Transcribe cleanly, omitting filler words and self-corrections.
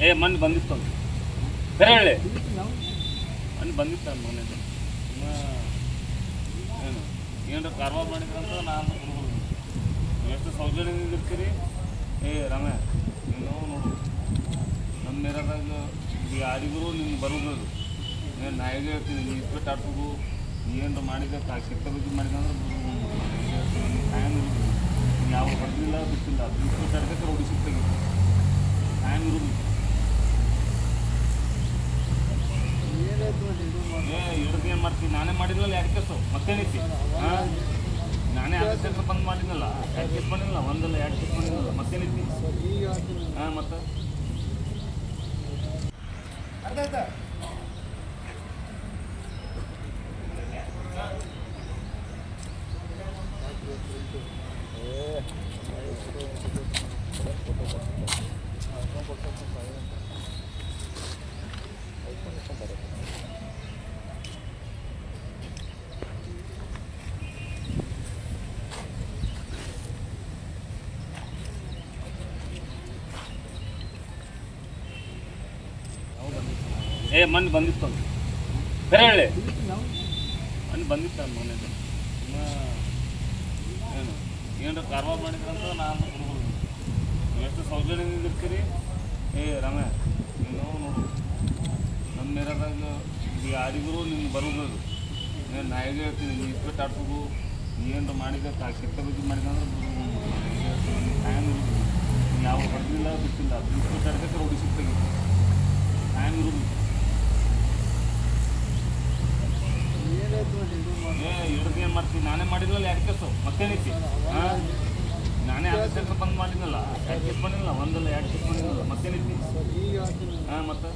ಏ ಮಣ್ಣು ಬಂದಿತ್ತು ಬೇರೆ ಹೇಳಿ ಮಣ್ಣು ಬಂದಿತ್ತು ಮೊನ್ನೆ ಏನು ಏನಾರ ಕಾರವಾರ ಮಾಡಿದ್ರಂತ ನಾನು ಎಷ್ಟು ಸೌಜನ್ಯದಿಂದ ಇರ್ತೀರಿ. ಏ ರಮ್ಯ ನೀನು ನೋಡು ನಮ್ಮ ಏರಿಯಾದಾಗ ಯಾರಿಗೂ ನಿಮ್ಗೆ ಬರೋದು ನಾನು ನಾಯಿಗೆ ಹೇಳ್ತೀನಿ. ನೀನು ಇಸ್ಪೆಟ್ ಆಡ್ಸೋದು ಏನು ಮಾಡಿದೆ ಕೆಟ್ಟ ಬಗ್ಗೆ ಮಾಡಿದಂದ್ರೆ ಟೈಮ್ ಇರೋದು. ನೀನು ಯಾವ ಹೊಡೆದಿಲ್ಲ ಬಿಟ್ಟಿಲ್ಲ ಇಸ್ಪೆಟ್ ಆಡ್ಬೇಕು ರೋಡಿ ಸಿಗ್ತಾಗಿ ಟೈಮ್ ಇರೋದು. ಹಿಡಿದು ಏನು ಮಾಡ್ತೀನಿ ನಾನೇ ಮಾಡಿದ್ನಲ್ಲ 2 ಕೇಸು ಮತ್ತೇನೈತಿ. ಹಾಂ ನಾನೇ ಆಫೀಸರ್ ಬಂದು ಮಾಡಿದ್ನಲ್ಲ 2 ಕೇಸ್ ಬಂದಿಲ್ಲ, 1 ಅಲ್ಲ 2 ಕೇಸ್ ಬಂದಿಲ್ಲ ಮತ್ತೇನೈತಿ. ಹಾಂ ಮತ್ತೆ ಏ ಮಣ್ಣು ಬಂದಿತ್ತು ಬೇರೆ ಹೇಳಿ ಮಣ್ಣು ಬಂದಿತ್ತು ಮೊನ್ನೆ ಏನು ಏನಾರ ಕಾರವಾರ ಮಾಡಿದ್ರಂತ ನಾನು ಎಷ್ಟು ಸೌಜನ್ಯದಿಂದ ಇರ್ತೀರಿ. ಏ ರಮ್ಯ ನೀನು ನೋಡು ನಮ್ಮ ಏರಿಯಾದಾಗ ಯಾರಿಗೂ ನಿಮ್ಗೆ ಬರೋದು ನಾನು ನಾಯಿಗೆ ಹೇಳ್ತೀನಿ. ನೀನು ಇಸ್ಪೆಟ್ ಆಡ್ಸೋದು ಏನು ಮಾಡಿದೆ ಕೆಟ್ಟ ಬಗ್ಗೆ ಮಾಡಿದಂದ್ರೆ ಟೈಮ್ ಇರೋದು. ನೀನು ಯಾವ ಹೊಡೆದಿಲ್ಲ ಬಿಟ್ಟಿಲ್ಲ ಇಸ್ಪೆಟ್ ಆಡ್ಬೇಕು ರೋಡಿ ಸಿಗ್ತಾಗಿ ಟೈಮ್ ಇರೋದು. ಹಿಡಿದು ಏನು ಮಾಡ್ತೀನಿ ನಾನೇ ಮಾಡಿದ್ನಲ್ಲ 2 ಕೇಸು ಮತ್ತೇನೈತಿ. ಹಾಂ ನಾನೇ ಆಫೀಸರ್ ಬಂದು ಮಾಡಿದ್ನಲ್ಲ 2 ಕೇಸ್ ಬಂದಿಲ್ಲ, 1 ಅಲ್ಲ 2 ಕೇಸ್ ಬಂದಿಲ್ಲ ಮತ್ತೇನೈತಿ. ಹಾಂ ಮತ್ತೆ